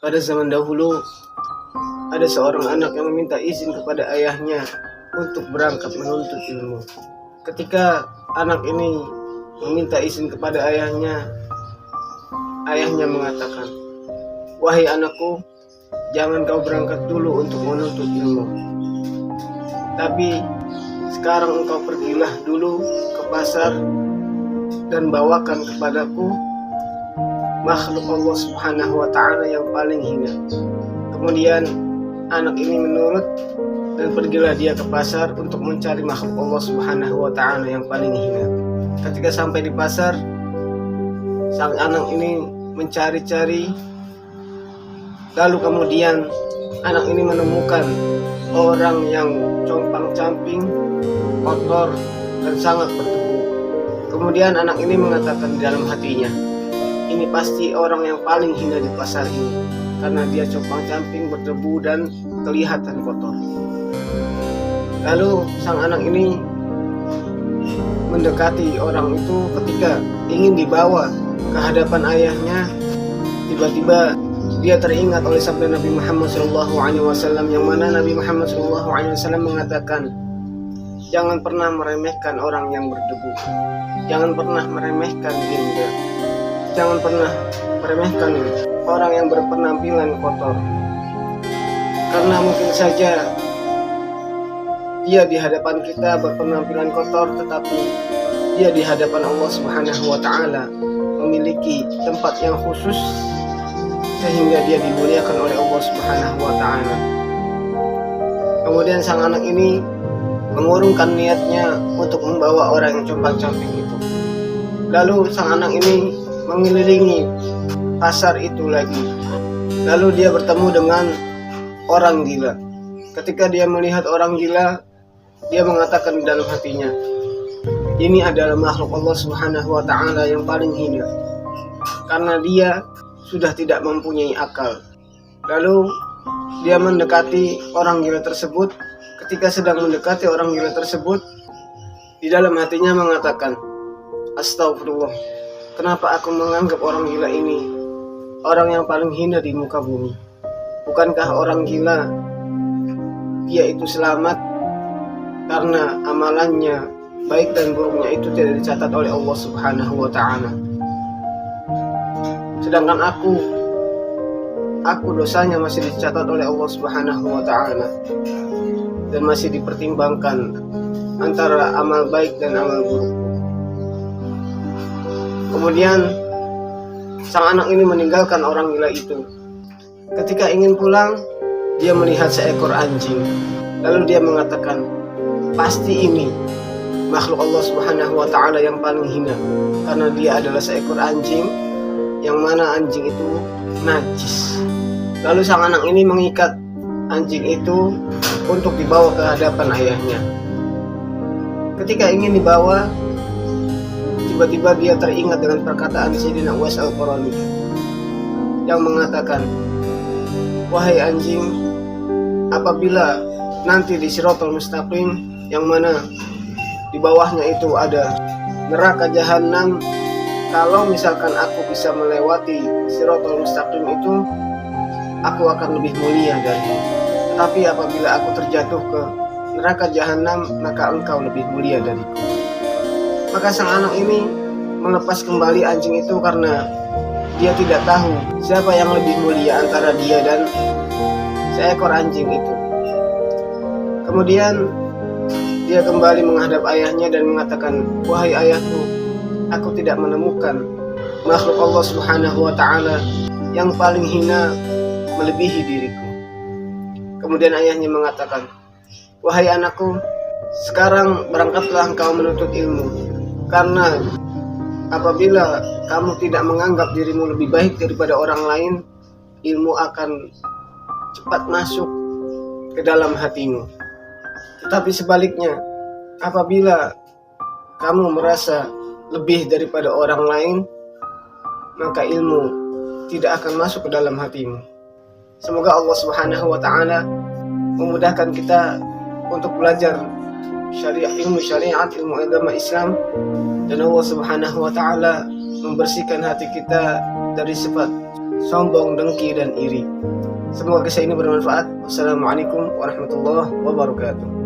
Pada zaman dahulu, ada seorang anak yang meminta izin kepada ayahnya untuk berangkat menuntut ilmu. Ketika anak ini meminta izin kepada ayahnya, ayahnya mengatakan, "Wahai anakku, jangan kau berangkat dulu untuk menuntut ilmu. Tapi sekarang engkau pergilah dulu ke pasar dan bawakan kepadaku makhluk Allah Subhanahu wa ta'ala yang paling hina." Kemudian anak ini menurut dan pergilah dia ke pasar untuk mencari makhluk Allah Subhanahu wa ta'ala yang paling hina. Ketika sampai di pasar, sang anak ini mencari-cari, lalu kemudian anak ini menemukan orang yang compang-camping, kotor, dan sangat berdebu. Kemudian anak ini mengatakan di dalam hatinya, ini pasti orang yang paling hina di pasar ini, karena dia compang-camping, berdebu, dan kelihatan kotor. Lalu sang anak ini mendekati orang itu. Ketika ingin dibawa ke hadapan ayahnya, tiba-tiba dia teringat oleh sabda Nabi Muhammad SAW, yang mana Nabi Muhammad SAW mengatakan, jangan pernah meremehkan orang yang berdebu, jangan pernah meremehkan janda, jangan pernah meremehkan orang yang berpenampilan kotor, karena mungkin saja dia di hadapan kita berpenampilan kotor, tetapi dia di hadapan Allah Subhanahu wa ta'ala memiliki tempat yang khusus sehingga dia dimuliakan oleh Allah Subhanahu wa ta'ala. Kemudian sang anak ini mengurungkan niatnya untuk membawa orang yang compang-camping itu. Lalu sang anak ini mengelilingi pasar itu lagi. Lalu dia bertemu dengan orang gila. Ketika dia melihat orang gila, dia mengatakan di dalam hatinya, ini adalah makhluk Allah Subhanahu wa ta'ala yang paling hina, karena dia sudah tidak mempunyai akal. Lalu dia mendekati orang gila tersebut. Ketika sedang mendekati orang gila tersebut, di dalam hatinya mengatakan, astagfirullah, kenapa aku menganggap orang gila ini orang yang paling hina di muka bumi? Bukankah orang gila dia itu selamat karena amalannya baik dan buruknya itu tidak dicatat oleh Allah Subhanahu wa ta'ala. Sedangkan aku dosanya masih dicatat oleh Allah Subhanahu wa ta'ala dan masih dipertimbangkan antara amal baik dan amal buruk. Kemudian sang anak ini meninggalkan orang gila itu. Ketika ingin pulang, dia melihat seekor anjing. Lalu dia mengatakan, pasti ini makhluk Allah Subhanahu wa ta'ala yang paling hina, karena dia adalah seekor anjing yang mana anjing itu najis. Lalu sang anak ini mengikat anjing itu untuk dibawa ke hadapan ayahnya. Ketika ingin dibawa, tiba-tiba dia teringat dengan perkataan Sayyidina Uwais Al-Qarani yang mengatakan, wahai anjing, apabila nanti di Shiratal Mustaqim, yang mana di bawahnya itu ada neraka jahanam, kalau misalkan aku bisa melewati Shiratal Mustaqim itu, aku akan lebih mulia darimu. Tetapi apabila aku terjatuh ke neraka jahanam, maka engkau lebih mulia dariku. Maka sang anak ini melepas kembali anjing itu karena dia tidak tahu siapa yang lebih mulia antara dia dan seekor anjing itu. Kemudian dia kembali menghadap ayahnya dan mengatakan, wahai ayahku, aku tidak menemukan makhluk Allah Subhanahu wa ta'ala yang paling hina melebihi diriku. Kemudian ayahnya mengatakan, wahai anakku, sekarang berangkatlah engkau menuntut ilmu, karena apabila kamu tidak menganggap dirimu lebih baik daripada orang lain, ilmu akan cepat masuk ke dalam hatimu. Tetapi sebaliknya, apabila kamu merasa lebih daripada orang lain, maka ilmu tidak akan masuk ke dalam hatimu. Semoga Allah Subhanahu wa ta'ala memudahkan kita untuk belajar ilmu syariat, ilmu agama Islam, dan Allah Subhanahu wa ta'ala membersihkan hati kita dari sifat sombong, dengki, dan iri. Semoga kisah ini bermanfaat. Wassalamualaikum warahmatullahi wabarakatuh.